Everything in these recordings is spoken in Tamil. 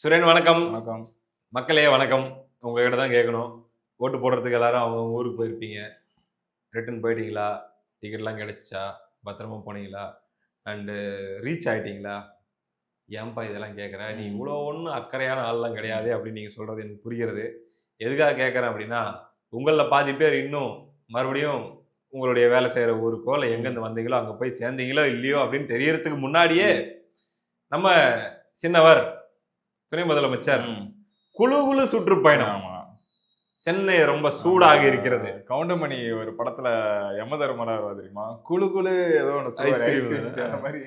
சுரேன் வணக்கம். வணக்கம். மக்களே வணக்கம். உங்ககிட்ட தான் கேட்கணும். ஓட்டு போடுறதுக்கு எல்லாரும் அவங்க ஊருக்கு போயிருப்பீங்க. ரிட்டர்ன் போயிட்டீங்களா? டிக்கெட்லாம் கிடைச்சுச்சா? பத்திரமா போனீங்களா? அண்டு ரீச் ஆயிட்டீங்களா? ஏன்பா இதெல்லாம் கேட்குற? நீ இவ்வளோ ஒண்ணும் அக்கறையான ஆள்லாம் கிடையாதே அப்படின்னு நீங்க சொல்றது எனக்கு புரிகிறது. எதுக்காக கேட்குறேன் அப்படின்னா, உங்கள்ல பாதி பேர் இன்னும் மறுபடியும் உங்களுடைய வேலை செய்ற ஊருக்கோ, இல்ல எங்கேருந்து வந்தீங்களோ அங்க போய் சேர்ந்தீங்களோ இல்லையோ அப்படின்னு தெரியறதுக்கு முன்னாடியே, நம்ம சின்னவர் துணை முதலமைச்சர் ம். குளு குளு சுற்றுப்பயணம். ஆமா. சென்னை ரொம்ப சூடாகி இருக்கிறது. கவுண்டமணி ஒரு படத்துல யமதர்மரார் வருவாரு தெரியுமா? குளு குளு ஏதோ ஒண்ணு சொல்லுவாரு. ஐஸ்கிரீம் அந்த மாரி.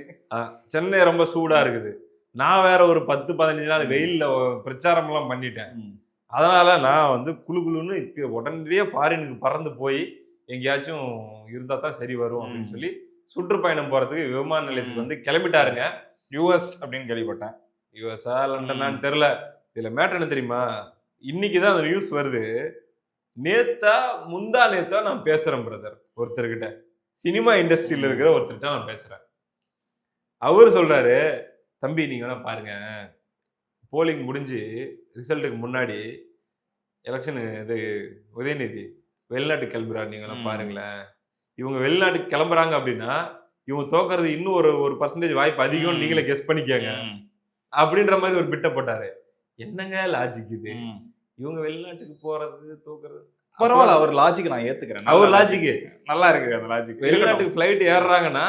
சென்னை ரொம்ப சூடா இருக்குது. நான் வேற ஒரு 10, 15 நாள் வெயில்ல பிரச்சாரம்லாம் பண்ணிட்டேன். ம். அதனால நான் வந்து குளு குளுன்னு இப்ப உடனடியே ஃபாரினுக்கு பறந்து போய் எங்கேயாச்சும் இருந்தா தான் சரி வரும் அப்படின்னு சொல்லி சுற்றுப்பயணம் போறதுக்கு விமான நிலையத்துக்கு வந்து கிளம்பிட்டாருங்க. யுஎஸ் அப்படின்னு கேள்விப்பட்டேன். யுஎஸ்ஆ, லண்டனான்னு தெரியல. இதுல மேட்டர் என்ன தெரியுமா? இன்னைக்கு தான் அந்த நியூஸ் வருது. நேத்தா முந்தா நேத்தா நான் பேசுறேன் பிரதர் ஒருத்தர்கிட்ட. சினிமா இண்டஸ்ட்ரியில இருக்கிற ஒருத்தர்கிட்ட நான் பேசுறேன். அவரு சொல்றாரு, தம்பி நீங்க வேணா பாருங்க. போலிங் முடிஞ்சு ரிசல்ட்டுக்கு முன்னாடி எலெக்ஷன் இது உதயநிதி வெளிநாட்டுக்கு கிளம்புறாரு. நீங்க வேணா பாருங்களேன். இவங்க வெளிநாட்டுக்கு கிளம்புறாங்க அப்படின்னா, இவங்க தோக்கறது இன்னும் ஒரு பெர்சன்டேஜ் வாய்ப்பு அதிகம்னு நீங்களே கெஸ் பண்ணிக்கங்க. அப்படின்ற மாதிரி ஒரு பிட்ட போட்டாரு. என்னங்க லாஜிக் இது? இவங்க வெளிநாட்டுக்கு போறது, தூக்குறது பரவாயில்ல. அவர் லாஜிக் நான் ஏத்துக்கிறேன். அவர் லாஜிக் நல்லா இருக்கு அந்த லாஜிக். வெளிநாட்டுக்கு ஃபிளைட் ஏறுறாங்கன்னா,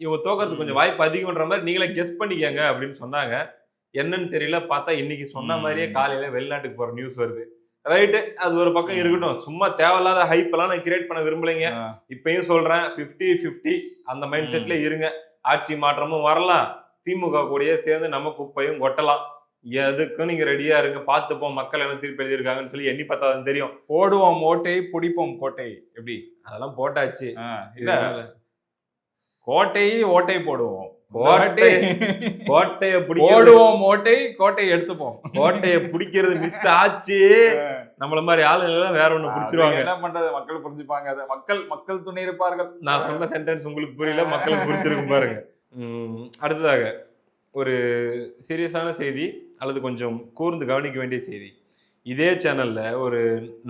இவங்க தோக்கறதுக்கு கொஞ்சம் வாய்ப்பு அதிகம்ன்ற மாதிரி நீங்களே கெஸ் பண்ணிக்கங்க அப்படின்னு சொன்னாங்க. என்னன்னு தெரியல. பார்த்தா இன்னைக்கு சொன்ன மாதிரியே காலையில வெளிநாட்டுக்கு போற நியூஸ் வருது. ரைட்டு. அது ஒரு பக்கம் இருக்கட்டும். சும்மா தேவையில்லாத ஹைப் எல்லாம் நான் கிரியேட் பண்ண விரும்பலைங்க. இப்பயும் சொல்றேன் 50-50 அந்த மைண்ட் செட்ல இருங்க. ஆட்சி மாற்றமும் வரலாம். திமுக கூடயே சேர்ந்து நம்ம குப்பையும் கொட்டலாம். எதுக்கும் நீங்க ரெடியா இருங்க. பார்த்துப்போம் மக்கள் என்ன தீர்ப்பு எழுதியிருக்காங்கன்னு சொல்லி எண்ணி பார்த்தாதான் தெரியும். போடுவோம் ஓட்டை, புடிப்போம் கோட்டை. எப்படி? அதெல்லாம் போட்டாச்சு. கோட்டை ஓட்டை போடுவோம். கோட்டைய போடுவோம் ஓட்டை, கோட்டையை எடுத்துப்போம். கோட்டையை பிடிக்கிறது மிஸ் ஆச்சு. நம்மள மாதிரி ஆளுங்க எல்லாம் வேற ஒண்ணு பிடிச்சிருவாங்க. என்ன பண்றது? மக்கள் புரிஞ்சுப்பாங்க. அதை மக்கள் துணை இருப்பார்கள். நான் சொன்ன சென்டென்ஸ் உங்களுக்கு புரியல, மக்களுக்கு புரிஞ்சிருக்கும் பாருங்க. அடுத்ததாக ஒரு சீரியஸான செய்தி அல்லது கொஞ்சம் கூர்ந்து கவனிக்க வேண்டிய செய்தி. இதே சேனல்ல ஒரு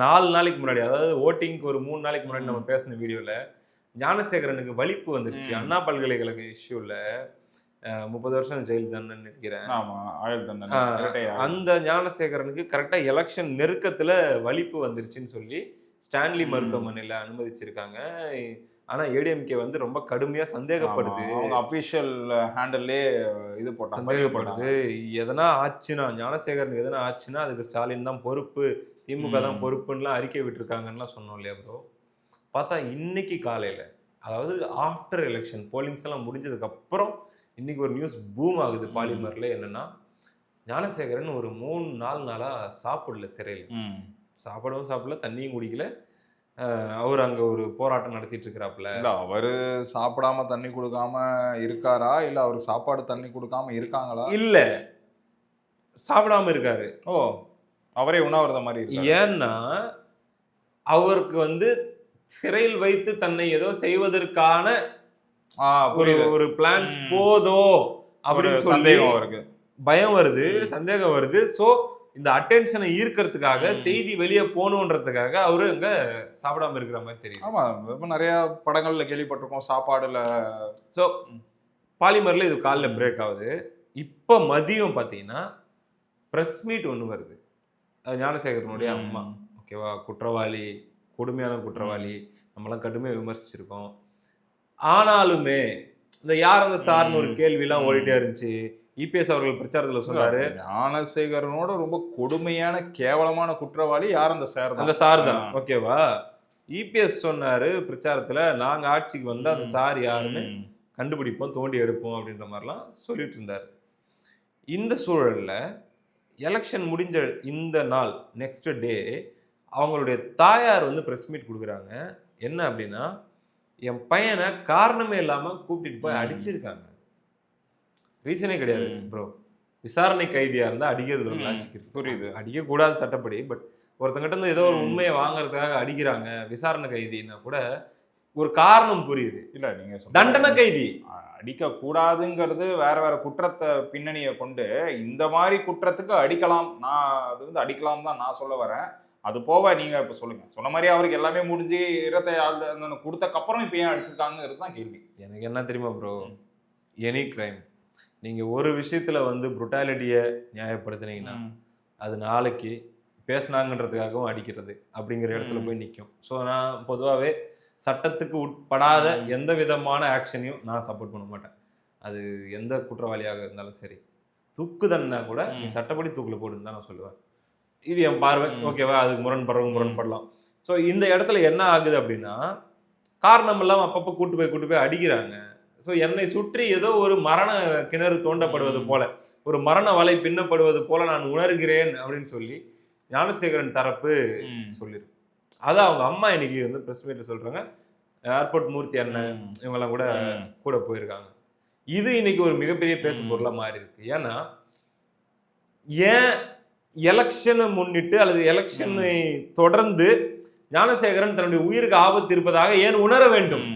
4 நாளைக்கு முன்னாடி, அதாவது ஓட்டிங்க்கு ஒரு 3 நாளைக்கு முன்னாடி நம்ம பேசின வீடியோல ஞானசேகரனுக்கு வலிப்பு வந்துருச்சு. அண்ணா பல்கலைக்கழக இஷ்யூல 30 வருஷம் ஜெயில் தண்டனை நினைக்கிறேன். அந்த ஞானசேகரனுக்கு கரெக்டா எலெக்ஷன் நெருக்கத்துல வலிப்பு வந்துருச்சுன்னு சொல்லி ஸ்டான்லி மருத்துவமனையில அனுமதிச்சிருக்காங்க. ஆனா ஏடிஎம்கே வந்து ரொம்ப கடுமையா சந்தேகப்படுது. அவங்க அபிஷியல் ஹேண்டல்லே இது போட்டாங்க. சந்தேகப்படுது. எதனா ஆச்சுன்னா, ஞானசேகரனுக்கு எதனா ஆச்சுன்னா அதுக்கு ஸ்டாலின் தான் பொறுப்பு, திமுக தான் பொறுப்புன்னுலாம் அறிக்கை விட்டுருக்காங்கன்னுலாம் சொன்னோம் இல்லையா ப்ரோ? பார்த்தா இன்னைக்கு காலையில, அதாவது ஆஃப்டர் எலெக்ஷன் போலிங்ஸ் எல்லாம் முடிஞ்சதுக்கு அப்புறம் இன்னைக்கு ஒரு நியூஸ் பூம் ஆகுது பாலிமர்ல. என்னன்னா, ஞானசேகரன் ஒரு 3-4 நாளா சாப்பிடல சிறையில். சாப்பிடவும் சாப்பிடல, தண்ணியும் குடிக்கல. அவர் அங்க ஒரு போராட்டம் நடத்திட்டு இருக்கிறாப்புல. இல்ல அவரு சாப்பிடாம தண்ணி கொடுக்காம இருக்காரா, இல்ல அவருக்கு சாப்பாடு தண்ணி கொடுக்காம இருக்காங்களா? இல்ல, சாப்பிடாம இருக்காரு. ஓ, அவரே உண்ணாவிரதம் மாதிரி இருக்கு. ஏன்னா அவருக்கு வந்து சிறையில் வைத்து தன்னை ஏதோ செய்வதற்கான ஒரு பிளான்ஸ் போதோ அப்படின்னு சொல்லி பயம் வருது, சந்தேகம் வருது. சோ இந்த அட்டென்ஷனை ஈர்க்கிறதுக்காக, செய்தி வெளியே போகணுன்றதுக்காக அவரு அங்க சாப்பிடாம இருக்கிற மாதிரி தெரியும். ஆமா, ரொம்ப நிறைய படங்கள்ல கேள்விப்பட்டிருக்கோம் சாப்பாடுல. ஸோ பாலிமர்ல இது காலைல பிரேக் ஆகுது. இப்ப மதியம் பாத்தீங்கன்னா பிரஸ் மீட் ஒண்ணு வருது. ஞானசேகரனுடைய அம்மா, ஓகேவா, குற்றவாளி, கொடுமையான குற்றவாளி, நம்மளாம் கடுமையாக விமர்சிச்சிருக்கோம். ஆனாலுமே இந்த யார் அந்த சார்னு ஒரு கேள்வி எல்லாம் ஓடிட்டே இருந்துச்சு. இபிஎஸ் அவர்கள் பிரச்சாரத்துல சொன்னாரு, ஞானசேகரனோட ரொம்ப கொடுமையான கேவலமான குற்றவாளி யார் அந்த சார்? அந்த சார் தான், ஓகேவா. இபிஎஸ் சொன்னாரு பிரச்சாரத்துல, நாங்க ஆட்சிக்கு வந்து அந்த சார் யாருன்னு கண்டுபிடிப்போம், தோண்டி எடுப்போம் அப்படின்ற மாதிரிலாம் சொல்லிட்டு இருந்தாரு. இந்த சூழல்ல எலெக்ஷன் முடிஞ்ச இந்த நாள் நெக்ஸ்ட் டே அவங்களுடைய தாயார் வந்து பிரஸ் மீட் கொடுக்குறாங்க. என்ன அப்படின்னா, என் பையனை காரணமே இல்லாம கூப்பிட்டு போய் அடிச்சிருக்காங்க. ரீசனே கிடையாது ப்ரோ. விசாரணை கைதியா இருந்தா அடிக்கிறது ஒரு லாஜிக் இருக்கு, புரியுது. அடிக்க கூடாது சட்டப்படி. பட் ஒருத்தங்கிட்ட இருந்து ஏதோ ஒரு உண்மையை வாங்குறதுக்காக அடிக்கிறாங்க. விசாரணை கைதினா கூட ஒரு காரணம் புரியுது. இல்ல நீங்க தண்டனை கைதி அடிக்க கூடாதுங்கிறது வேற வேற குற்றத்தை பின்னணியை கொண்டு இந்த மாதிரி குற்றத்துக்கு அடிக்கலாம். நான் அது வந்து அடிக்கலாம் தான் நான் சொல்ல வரேன். அது போக நீங்க இப்ப சொல்லுங்க. சொன்ன மாதிரி அவருக்கு எல்லாமே முடிஞ்சு இடத்தை கொடுத்தக்கப்புறம் இப்ப ஏன் அடிச்சிருக்காங்கிறது தான் கேள்வி. எனக்கு என்ன தெரியுமா ப்ரோ, எனி கிரைம் நீங்க ஒரு விஷயத்துல வந்து புருட்டாலிட்டிய நியாயப்படுத்தினீங்கன்னா அது நாளைக்கு பேசினாங்கன்றதுக்காகவும் அடிக்கிறது அப்படிங்கிற இடத்துல போய் நிற்கும். ஸோ நான் பொதுவாகவே சட்டத்துக்கு உட்படாத எந்த விதமான ஆக்ஷனையும் நான் சப்போர்ட் பண்ண மாட்டேன். அது எந்த குற்றவாளியாக இருந்தாலும் சரி. தூக்கு தண்டனை கூட நீ சட்டப்படி தூக்கில் போடுன்னு தான் நான் சொல்லுவேன். இது என் பார்வை. ஓகேவா? அதுக்கு முரண்படலாம். ஸோ இந்த இடத்துல என்ன ஆகுது அப்படின்னா, காரணம் இல்லாமல் அப்பப்போ கூட்டு போய் அடிக்கிறாங்க. ஸோ என்னை சுற்றி ஏதோ ஒரு மரண கிணறு தோண்டப்படுவது போல, ஒரு மரண வலை பின்னப்படுவது போல நான் உணர்கிறேன் அப்படின்னு சொல்லி ஞானசேகரன் தரப்பு சொல்லியிருக்கு. அதை அவங்க அம்மா இன்னைக்கு வந்து பிரஸ் மீட்ல சொல்றாங்க. ஏர்போர்ட் மூர்த்தி அண்ணன் இவங்கெல்லாம் கூட போயிருக்காங்க. இது இன்னைக்கு ஒரு மிகப்பெரிய பேசு பொருளா மாறி இருக்கு. ஏன்னா ஏன் எலெக்ஷனை முன்னிட்டு அல்லது எலெக்ஷனை தொடர்ந்து ஞானசேகரன் தன்னுடைய உயிருக்கு ஆபத்து இருப்பதாக ஏன் உணர வேண்டும்?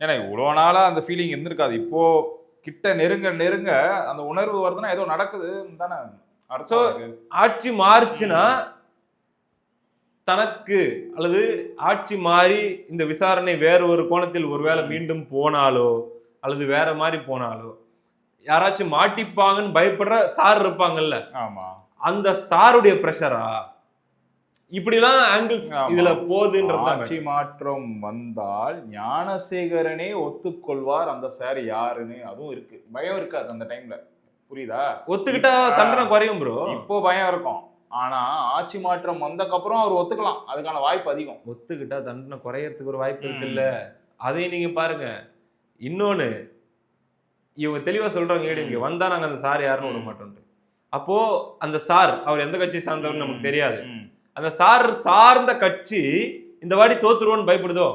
ஏன்னா இவ்வளோ நாளா அந்த ஃபீலிங் இருந்திருக்காது. இப்போ கிட்ட நெருங்க அந்த உணர்வு வருதுன்னா ஏதோ நடக்குது தானே அர்த்தம். ஆட்சி மாறுச்சுன்னா தனக்கு அல்லது ஆட்சி மாறி இந்த விசாரணை வேற ஒரு கோணத்தில் ஒருவேளை மீண்டும் போனாலோ அல்லது வேற மாதிரி போனாலோ யாராச்சும் மாட்டிப்பாங்கன்னு பயப்படுற சார் இருப்பாங்கல்ல, அந்த சாருடைய பிரஷரா இப்படிலாம் ஆங்கிள்ஸ் இதுல போகுதுன்றது. ஆட்சி மாற்றம் வந்தால் ஞானசேகரனே ஒத்துக்கொள்வார் அந்த சார் யாருன்னு. அதுவும் இருக்கு, பயம் இருக்காது அந்த டைம்ல. புரியுதா? ஒத்துக்கிட்டா தண்டனை குறையும் ப்ரோ. இப்போ பயம் இருக்கும். ஆனா ஆட்சி மாற்றம் வந்தக்கப்புறம் அவர் ஒத்துக்கலாம், அதுக்கான வாய்ப்பு அதிகம். ஒத்துக்கிட்டா தண்டனை குறையறதுக்கு ஒரு வாய்ப்பு இருக்குல்ல, அதையும் நீங்க பாருங்க. இன்னொன்னு இவங்க தெளிவா சொல்றாங்க, ஏடிஎம்கே வந்தா நாங்க அந்த சார் யாருன்னு விட மாட்டோம். அப்போ அந்த சார் அவர் எந்த கட்சி சார்ந்தவர்னு நமக்கு தெரியாது. அந்த சார் சார்ந்த கட்சி இந்த வாட்டி தோத்துருவோன்னு பயப்படுதோ?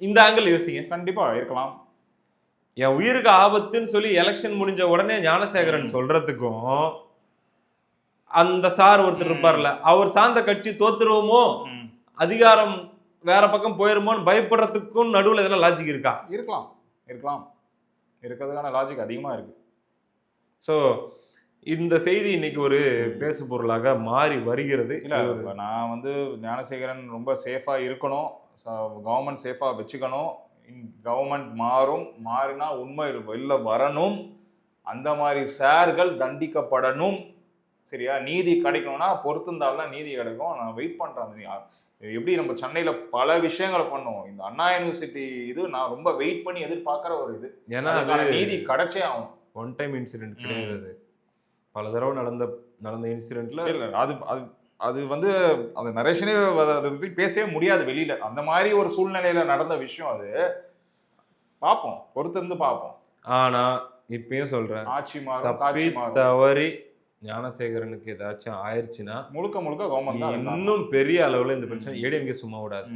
இந்த ஆங்கிள் யோசிங்க. கண்டிப்பா இருக்கலாம். என் உயிருக்கு ஆபத்துன்னு சொல்லி எலெக்ஷன் முடிஞ்ச உடனே ஞானசேகரன் சொல்றதுக்கும் அந்த சார் ஒருத்தர் இருப்பார்ல, அவர் சார்ந்த கட்சி தோத்துருவோமோ, அதிகாரம் வேற பக்கம் போயிருமோன்னு பயப்படுறதுக்கும் நடுவில் இதெல்லாம் லாஜிக் இருக்கா? இருக்கலாம் இருக்கிறதுக்கான லாஜிக் அதிகமா இருக்கு. ஸோ இந்த செய்தி இன்னைக்கு ஒரு பேசு பொருளாக மாறி வருகிறது. இல்லை, நான் வந்து ஞானசேகரன் ரொம்ப சேஃபா இருக்கணும், கவர்மெண்ட் சேஃபா வச்சுக்கணும். கவர்மெண்ட் மாறினா உண்மை வெளில வரணும், அந்த மாதிரி சார்கள் தண்டிக்கப்படணும். சரியா? நீதி கிடைக்கணும்னா பொறுத்திருந்தாலும் நீதி கிடைக்கும். நான் வெயிட் பண்றேன். எப்படி நம்ம சென்னையில பல விஷயங்களை பண்ணோம், இந்த அண்ணா யூனிவர்சிட்டி இது நான் ரொம்ப வெயிட் பண்ணி எதிர்பார்க்கிற ஒரு இது. ஏன்னா நீதி கிடைச்சே ஆகும். ஒன் டைம் இன்சிடென்ட் கிடையாது, பல தடவை நடந்த இன்சிடென்ட்ல. இல்லை, அது வந்து அந்த நரேஷனே அதை பற்றி பேசவே முடியாது வெளியில. அந்த மாதிரி ஒரு சூழ்நிலையில நடந்த விஷயம் அது. பார்ப்போம், பொறுத்திருந்து பார்ப்போம். ஆனா இப்பயும் சொல்றேன், ஆட்சி தப்பி தவறி ஞானசேகரனுக்கு ஏதாச்சும் ஆயிடுச்சுன்னா முழுக்க கவர்மெண்ட் இன்னும் பெரிய அளவுல இந்த பிரச்சனை ஏடிஎம்கே சும்மா விடாது.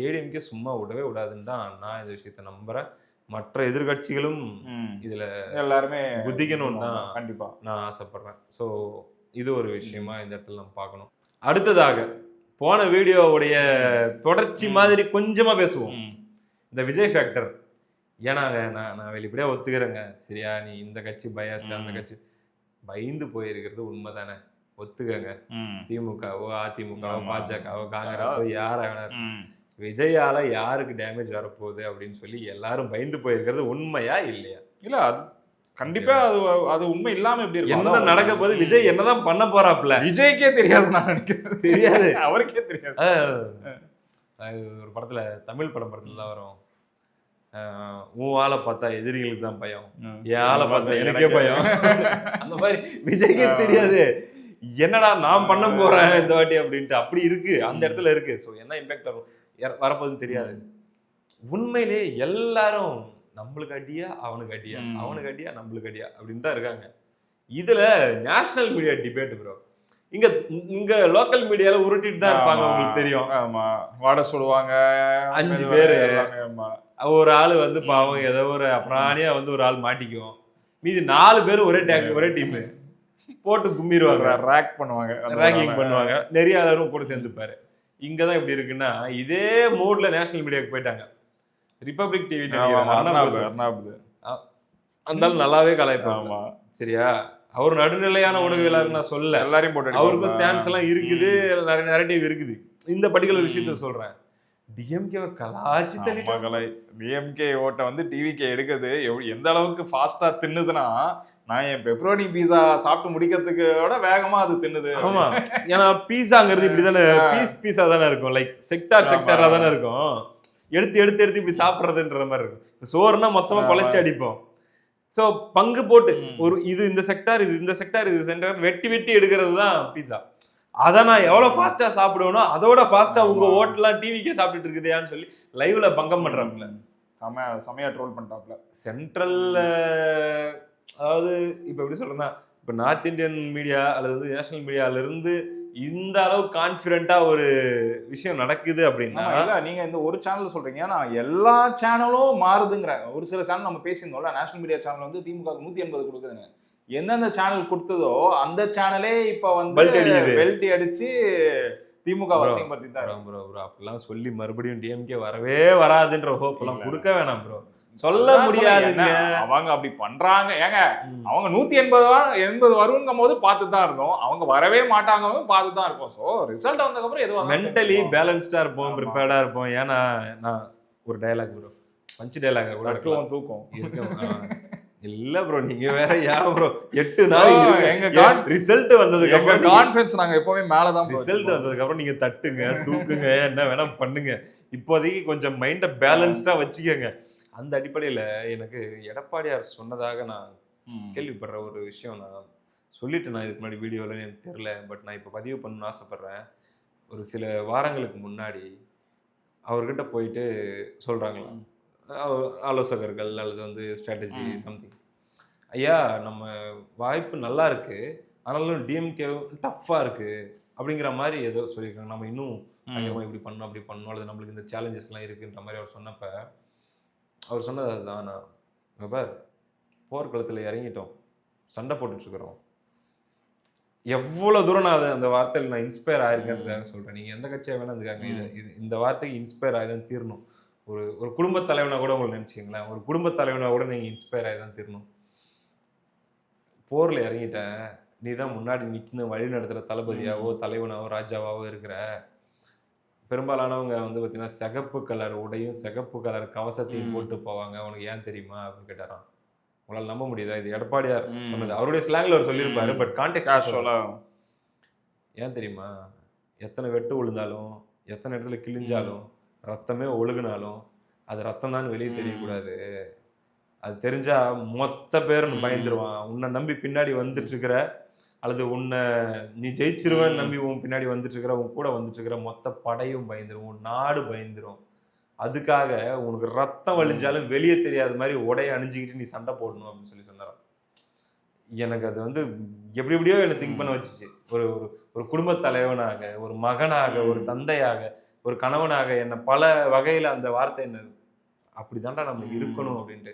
ஏடிஎம்கே சும்மா விடவே விடாதுன்னு தான் நான் இந்த விஷயத்தை நம்புறேன். மற்ற எதிர்கட்சிகளும் இதுல எல்லாருமே குதிக்கணும்னு தான் கண்டிப்பா நான் ஆசைப்படுறேன். ஸோ இது ஒரு விஷயமா இந்த இடத்துல நம்ம பார்க்கணும். அடுத்ததாக போன வீடியோவுடைய தொடர்ச்சி மாதிரி கொஞ்சமா பேசுவோம், இந்த விஜய் ஃபேக்டர். ஏன்னாங்க நான் வெளிப்படையா ஒத்துக்கிறேங்க. சரியா? நீ இந்த கட்சி பயாஸ், அந்த கட்சி பயந்து போயிருக்கிறது உண்மைதானே, ஒத்துக்கங்க. திமுகவோ அதிமுகவோ பாஜகவோ காங்கிரஸோ யாராக விஜயால யாருக்கு டேமேஜ் வரப்போகுது அப்படின்னு சொல்லி எல்லாரும் பயந்து போயிருக்கிறது உண்மையா இல்லையா? இல்ல, அது கண்டிப்பா அது உண்மை இல்லாம எப்படி இருக்கு? என்ன நடக்க போது, விஜய் என்னதான் பண்ண போறாப்ல விஜய்க்கே தெரியாது. நான் நினைக்கிறேன் தெரியாது, அவருக்கே தெரியாது. ஒரு படத்துல, தமிழ் படத்துல தான் வரும், உன் ஆளை பார்த்தா எதிரிகளுக்கு தான் பயம், என் ஆளை பார்த்தா எனக்கே பயம். அந்த மாதிரி விஜய்க்கே தெரியாது என்னடா நான் பண்ண போறேன் இந்த வாட்டி அப்படின்ட்டு. அப்படி இருக்கு, அந்த இடத்துல இருக்கு. ஸோ என்ன இம்பாக்ட் வரப்போகுதுன்னு தெரியாது. உண்மையிலே எல்லாரும் நம்மளுக்கு அடியா அவனுக்கு அடியா, அவனுக்கு அடியா நம்மளுக்கு அடியா அப்படின்னு தான் இருக்காங்க. இதுல நேஷனல் மீடியா டிபேட் ப்ரோ. இங்க லோக்கல் மீடியால உருட்டிட்டு தான் இருப்பாங்க, உங்களுக்கு தெரியும். ஆமா, வாட சொல்லுவாங்க 5 பேரு. ஒரு ஆளு வந்து பாவம் ஏதோ ஒரு அப்புறாணியா வந்து ஒரு ஆள் மாட்டிக்குவோம், மீதி 4 பேர் ஒரே டீம் போட்டு கும்பிடுவாங்க, ரேக் பண்ணுவாங்க, ரேக்கிங் பண்ணுவாங்க. நெறியாளரும் கூட சேர்ந்துப்பாரு. இங்கதான் இப்படி இருக்குன்னா இதே மூட்ல நேஷனல் மீடியாவுக்கு போயிட்டாங்க. ரிபப்ளிக் டிவி அந்த ஆள் நல்லாவே கலாய்ப்பாங்க. சரியா, அவர் நடுநிலையான ஊடகவியலாளர் நான் சொல்ல, எல்லாரையும் போட்டு அவருக்கும் ஸ்டாண்ட்ஸ் எல்லாம் இருக்குது, நிறைய நரேட்டிவ் இருக்குது. இந்த பர்டிகுலர் விஷயத்த சொல்றேன். டிஎம்கே கலாச்சி தள்ளிட்டாங்க. டிஎம்கே ஓட்ட வந்து டிவிகே எடுக்குது எந்த அளவுக்கு ஃபாஸ்டா தின்னுதுன்னா, நான் என் பெப்பரோனி பீஸா சாப்பிட்டு முடிக்கிறதுக்கு விட வேகமா அது தின்னுது. ஆமா, ஏன்னா பீஸாங்கிறது இப்படிதானே, பீஸா தானே இருக்கும், லைக் செக்டாரா தானே இருக்கும். எடுத்து இப்படி சாப்பிடுறதுன்ற மாதிரி இருக்கும். சோறுனா மொத்தமா குலைச்சு அடிப்போம். சோ பங்கு போட்டு ஒரு இது இந்த செக்டார், இது இந்த செக்டார், இது சென்டர் வெட்டி எடுக்கிறது தான் பீஸா. அதை நான் எவ்வளவு ஃபாஸ்டா சாப்பிடுவேனோ அதோட ஃபாஸ்டா உங்க ஓட்டெல்லாம் டிவிக்கே சாப்பிட்டுட்டு இருக்குதையான்னு சொல்லி லைவ்ல பங்கம் பண்றாப்ல, செமையா ட்ரோல் பண்றாப்ல. சென்ட்ரல்ல அதாவது இப்ப எப்படி சொல்றேன்னா, இப்ப நார்த் இந்தியன் மீடியா அல்லது நேஷனல் மீடியால இருந்து இந்த அளவு கான்பிடண்டா ஒரு விஷயம் நடக்குது அப்படின்னா, நீங்க இந்த ஒரு சேனல் சொல்றீங்க, நான் எல்லா சேனலும் மாறுதுங்கிறாங்க. ஒரு சில சேனல் நம்ம பேசியிருந்தோம்ல, நேஷனல் மீடியா சேனல் வந்து திமுக 180 கொடுக்குதுங்க. எந்தெந்த சேனல் கொடுத்ததோ அந்த சேனலே இப்ப வந்து பெல்ட் அடிச்சு திமுக வசியப்படுத்தி தான் ப்ரோ. அப்படிலாம் சொல்லி மறுபடியும் டிஎம்கே வரவே வராதுன்ற ஹோப் எல்லாம் கொடுக்க வேணாம் ப்ரோ. சொல்ல முடியாதுங்க, அவங்க அப்படி பண்றாங்க. ஏங்க அவங்க 180 வருங்கும் போது பார்த்து தான் இருந்தோம், அவங்க வரவே மாட்டாங்க பார்த்து தான் இருக்கும். ஸோ ரிசல்ட் வந்ததுக்கு அப்புறம் எதுவும் மென்டலி பேலன்ஸ்டா இருப்போம், ப்ரிப்பேர்டா இருப்போம். ஏன்னா நான் ஒரு டயலாக் ப்ரோ, பஞ்ச் டயலாக் கூட தூக்கம் இருக்கும். இல்ல ப்ரோ, நீங்க வேற ஏன் ப்ரோ 8 நாள் எங்க ரிசல்ட் வந்ததுக்கு அப்புறம் கான்ஃபிடன்ஸ் நாங்க எப்பவுமே மேல தான். ரிசல்ட் வந்ததுக்கு அப்புறம் நீங்க தட்டுங்க, தூக்குங்க, என்ன வேணா பண்ணுங்க. இப்போதைக்கு கொஞ்சம் மைண்ட பேலன்ஸ்டா வச்சுக்கோங்க. அந்த அடிப்படையில எனக்கு எடப்பாடியார் சொன்னதாக நான் கேள்விப்படுற ஒரு விஷயம் நான் சொல்லிட்டு, நான் இதுக்கு முன்னாடி வீடியோவில் எனக்கு தெரியல, பட் நான் இப்போ பதிவு பண்ணணும்னு ஆசைப்பட்றேன். ஒரு சில வாரங்களுக்கு முன்னாடி அவர்கிட்ட போயிட்டு சொல்கிறாங்களாம் ஆலோசகர்கள் அல்லது வந்து ஸ்ட்ராட்டஜி சம்திங், ஐயா நம்ம வாய்ப்பு நல்லா இருக்குது, ஆனாலும் டிஎம்கே டஃப்பாக இருக்குது அப்படிங்கிற மாதிரி ஏதோ சொல்லியிருக்காங்க. நம்ம இன்னும் பயங்கரமாக இப்படி பண்ணணும் அப்படி பண்ணணும், அல்லது நம்மளுக்கு இந்த சேலஞ்சஸ்லாம் இருக்குன்ற மாதிரி அவர் சொன்னப்போ அவர் சொன்னது அதுதான். நான் பார் போர்க்களத்தில் இறங்கிட்டோம், சண்டை போட்டுட்ருக்குறோம், எவ்வளோ தூரம் நான் அந்த வார்த்தையில் நான் இன்ஸ்பயர் ஆயிருக்கேன்றதுக்காக சொல்கிறேன். நீங்கள் எந்த கட்சியாக வேணால் அதுக்காக இந்த வார்த்தைக்கு இன்ஸ்பயர் ஆகிதான் தீரணும். ஒரு குடும்பத் தலைவனாக கூட உங்களுக்கு நினச்சிங்களேன், ஒரு குடும்பத் தலைவனாக கூட நீங்கள் இன்ஸ்பயர் ஆகி தான் தீரணும். போரில் இறங்கிட்டேன், நீ தான் முன்னாடி நிற்கணும், வழி நடத்துகிற தளபதியாவோ தலைவனாவோ ராஜாவாவோ இருக்கிற. பெரும்பாலானவங்க வந்து பார்த்தீங்கன்னா சிகப்பு கலர் உடையும் சிகப்பு கலர் கவசத்தையும் போட்டு போவாங்க, உனக்கு ஏன் தெரியுமா அப்படின்னு கேட்டாராம். உங்களால் நம்ப முடியுதா? இது எடப்பாடியார் சொன்னது, அவருடைய ஸ்லாங்கில் அவர் சொல்லியிருப்பாரு, பட் கான்டெக்ஸ்ட் ஏன் தெரியுமா, எத்தனை வெட்டு விழுந்தாலும் எத்தனை இடத்துல கிழிஞ்சாலும் ரத்தமே ஒழுகுனாலும் அது ரத்தம் தான் வெளியே தெரியக்கூடாது, அது தெரிஞ்சா மொத்த பேரும் பயந்துருவான். உன்னை நம்பி பின்னாடி வந்துட்டு இருக்கிற அல்லது உன்னை நீ ஜெயிச்சிருவேன்னு நம்பி உன் பின்னாடி வந்துட்டு இருக்கிற, உன் கூட வந்துட்டு இருக்கிற மொத்த படையும் பயந்துரும், உன் நாடு பயந்துரும். அதுக்காக உனக்கு ரத்தம் வழிஞ்சாலும் வெளியே தெரியாத மாதிரி உடைய அணிஞ்சிக்கிட்டு நீ சண்டை போடணும் அப்படின்னு சொல்லி சொன்னாராம். எனக்கு அது வந்து எப்படி எப்படியோ என்னை திங்க் பண்ண வச்சுச்சு. ஒரு ஒரு குடும்ப தலைவனாக, ஒரு மகனாக, ஒரு தந்தையாக, ஒரு கணவனாக என்ன பல வகையில் அந்த வார்த்தை என்ன அப்படிதான்டா நம்ம இருக்கணும் அப்படின்ட்டு.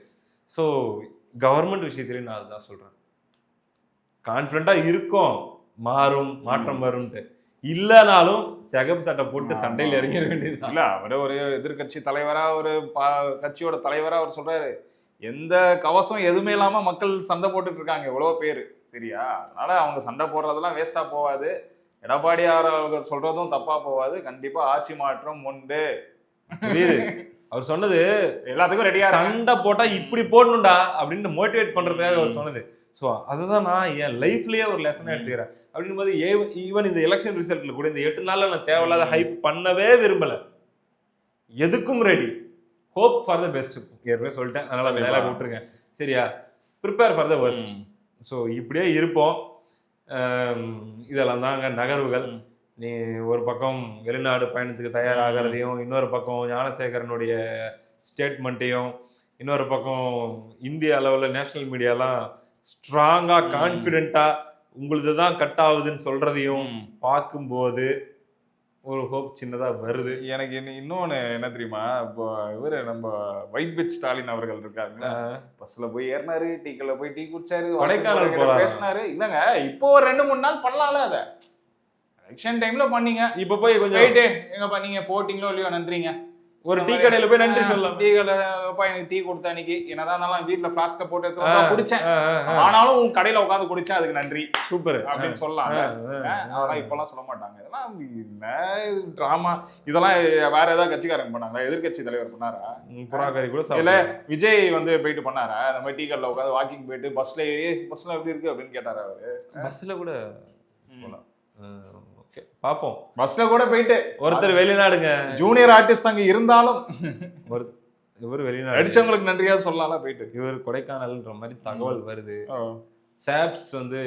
ஸோ கவர்மெண்ட் விஷயத்திலேயே நான் அதுதான் சொல்றேன், கான்ஃபிடண்டா இருக்கும், மாறும், மாற்றம் வரும்ட்டு. இல்லைனாலும் சிகப்பு சட்டை போட்டு சண்டையில் இறங்கிட வேண்டியது. இல்ல அவரு ஒரு எதிர்கட்சி தலைவரா, ஒரு கட்சியோட தலைவரா அவர் சொல்றாரு, எந்த கவசம் எதுவுமே இல்லாம மக்கள் சண்டை போட்டுட்டு இருக்காங்க எவ்வளவு பேரு, சரியா? அதனால அவங்க சண்டை போடுறதெல்லாம் வேஸ்டா போகாது, எடப்பாடியார் அவர்கள் சொல்றதும் தப்பா போகாது, கண்டிப்பா ஆட்சி மாற்றம் உண்டு. புரியுது, அவர் சொன்னது எல்லாத்துக்கும் ரெடியா சண்டை போட்டா இப்படி போடணும்டா அப்படின்னு மோட்டிவேட் பண்றதுக்காக அவர் சொன்னது. ஸோ அதுதான் நான் என் லைஃப்லயே ஒரு லெசனை எடுத்துக்கிறேன். அப்படின் போது ஈவன் இந்த எலெக்ஷன் ரிசல்ட்ல கூட இந்த 8 நாள்ல நான் தேவையில்லாத ஹைப் பண்ணவே விரும்பல, எதுக்கும் ready, hope for the best ஏற்கனவே சொல்லிட்டேன், அதனால வேலை விட்டுருங்க, சரியா? Prepare for the worst. So இப்படியே இருப்போம். இதெல்லாம் தாங்க நகர்வுகள். நீ ஒரு பக்கம் வெளிநாடு பயணத்துக்கு தயாராகிறதையும், இன்னொரு பக்கம் ஞானசேகரனுடைய ஸ்டேட்மெண்ட்டையும், இன்னொரு பக்கம் இந்திய அளவில் நேஷனல் மீடியாலாம் ஸ்ட்ராங்கா கான்ஃபிடென்ட்டா உங்களுது தான் கட் ஆகுதுன்னு சொல்றதையும் பார்க்கும்போது ஒரு ஹோப் சின்னதா வருது. எனக்கு இன்னொன்னு என்ன தெரியுமா, இப்போ இவரு நம்ம ஒயிட் பிச் ஸ்டாலின் அவர்கள் இருக்காரு, பஸ்ல போய் ஏறினாரு, டீக்கல்ல போய் டீ குடிச்சாரு, கொடைக்கானல் பேசினாரு. இல்லங்க இப்போ ஒரு 2-3 நாள் பண்ணலாம்ல, அத எலெக்ஷன் டைம்ல பண்ணீங்க, இப்ப போய் கொஞ்சம் போயிட்டு எங்கப்பா நீங்க போட்டீங்களோ இல்லையோ நன்றிங்க, ஒரு டீ கடையில போய் நன்றி சொல்லலாம். டீ கடைப்பா எனக்கு டீ கொடுத்த அன்னைக்கு என்னதான் இருந்தாலும் வீட்டுல பிளாஸ்க போட்டு எடுத்து குடிச்சேன், ஆனாலும் உன் கடையில உட்காந்து குடிச்சேன் அதுக்கு நன்றி சூப்பர் அப்படின்னு சொல்லலாம். அதெல்லாம் இப்பெல்லாம் சொல்ல மாட்டாங்க. இதெல்லாம் டிராமா, இதெல்லாம் வேற ஏதாவது கட்சிக்காரங்க பண்ணாங்களா? எதிர்கட்சி தலைவர் பண்ணாரா? புறாக்கறி கூட இல்ல சாப்பிடலாம். விஜய் வந்து போயிட்டு பண்ணாரா? அந்த மாதிரி டீ கடையில உட்காந்து வாக்கிங் போயிட்டு பஸ்ல ஏறி பஸ்ல எப்படி இருக்கு அப்படின்னு கேட்டாரா அவரு? பஸ்ல கூட போலாம். ஓகே பாப்போம். பஸ்ல கூட போயிட்டு ஒருத்தர் வெளிநாடுங்க, ஜூனியர் ஆர்டிஸ்ட் அங்க இருந்தாலும் இவர் வெளிநாடு, அடிச்சவங்களுக்கு நன்றியா சொல்லலாம் போயிட்டு. இவர் கொடைக்கானல்ன்ற மாதிரி தகவல் வருது. சாப்ஸ் வந்து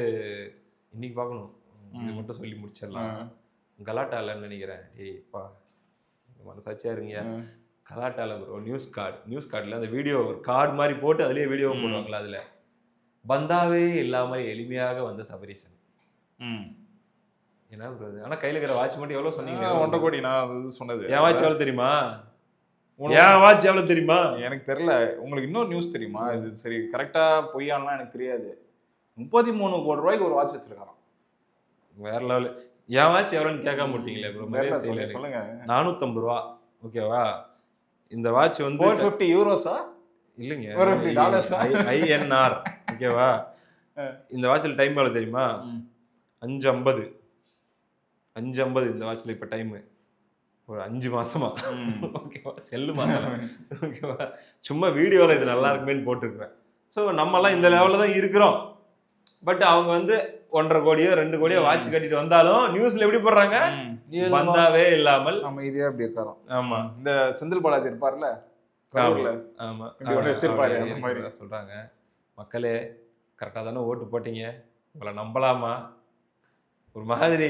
இன்னைக்கு பார்க்கணும், இது மட்டும் சொல்லி முடிச்சிடலாம். கலாட்டாலன்னு நினைக்கிறேன். ஏய்ப்பா மனசாட்சியா இருங்க, கலாட்டால ப்ரோ நியூஸ் கார்டில் அந்த வீடியோ ஒரு கார்டு மாதிரி போட்டு அதுலேயே வீடியோ போடுவாங்களா, அதில் பந்தாவே இல்லாமல் எளிமையாக வந்த சபரீசன். என்ன ப்ரோ ஆனா கையில இருக்கிற வாட்ச் மட்டும் எவ்வளவு சொன்னீங்க? 1.5 கோடி. நான் அது சொன்னது. என் வாட்ச் எவ்வளவு தெரியுமா? என் வாட்ச் எவ்வளவு தெரியுமா? எனக்கு தெரியல. உங்களுக்கு இன்னொரு நியூஸ் தெரியுமா? இது சரி கரெக்டா பொய்யாலாம் எனக்கு தெரியாது. 33 கோடி ரூபாய்க்கு ஒரு வாட்ச் வச்சிருக்காராம். வேற லெவல். என் வாட்ச் எவ்வளவுன்னு கேட்காம மாட்டீங்களே ப்ரோ? சொல்லுங்க. 450 ரூபா. ஓகேவா? இந்த வாட்ச் வந்து 450 யூரோஸா? இல்லைங்க, $450. INR. ஓகேவா? இந்த வாட்ச்ல டைம் எவ்வளவு தெரியுமா? 5:50 இந்த வாட்ச்ல இப்ப டைம் ஒரு 5 மாசமா. ஓகேவா? செல்லுமா? ஓகேவா? சும்மா வீடியோல இது நல்லா இருக்குமேன்னு போட்டுருக்கேன். ஸோ நம்மலாம் இந்த லெவலில் தான் இருக்கிறோம். பட் அவங்க வந்து 1.5 கோடியோ 2 கோடியோ வாட்ச் கட்டிட்டு வந்தாலும் நியூஸ்ல எப்படி போடுறாங்க? பந்தாவே இல்லாமல் அமைதியா அப்படி இருக்காராம். ஆமா, இந்த செந்தில் பாலாஜி இருப்பார்ல, ஆமா வச்சிருப்பாரு சொல்றாங்க. மக்களே கரெக்டா தானே ஓட்டு போட்டீங்க, உங்களை நம்பலாமா? ஒரு மாதிரி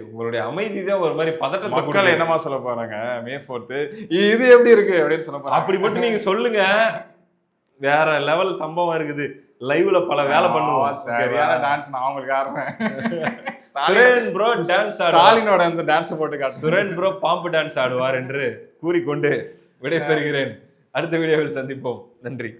உங்களுடைய அமைதி தான் ஒரு மாதிரி பதட்டத்தை. மக்கள் என்னமா சொல்ல போறாங்க May 4th இது எப்படி இருக்கு அப்படின்னு சொல்ல போறாங்க. அப்படி மட்டும் நீங்க சொல்லுங்க. வேற லெவல் சம்பவம் இருக்குது. லைவ்ல பல வேலை பண்ணுவோம். சரியான டான்ஸ் நான் உங்களுக்கு ஆடுறேன். சுரேன் ப்ரோ டான்ஸ் ஆடுவார். ஸ்டாலினோட அந்த டான்ஸ் போட்டு காட்டு. சுரேன் ப்ரோ பாம்பு டான்ஸ் ஆடுவார் என்று கூறிக்கொண்டு விடைபெறுகிறேன். அடுத்த வீடியோவில் சந்திப்போம். நன்றி.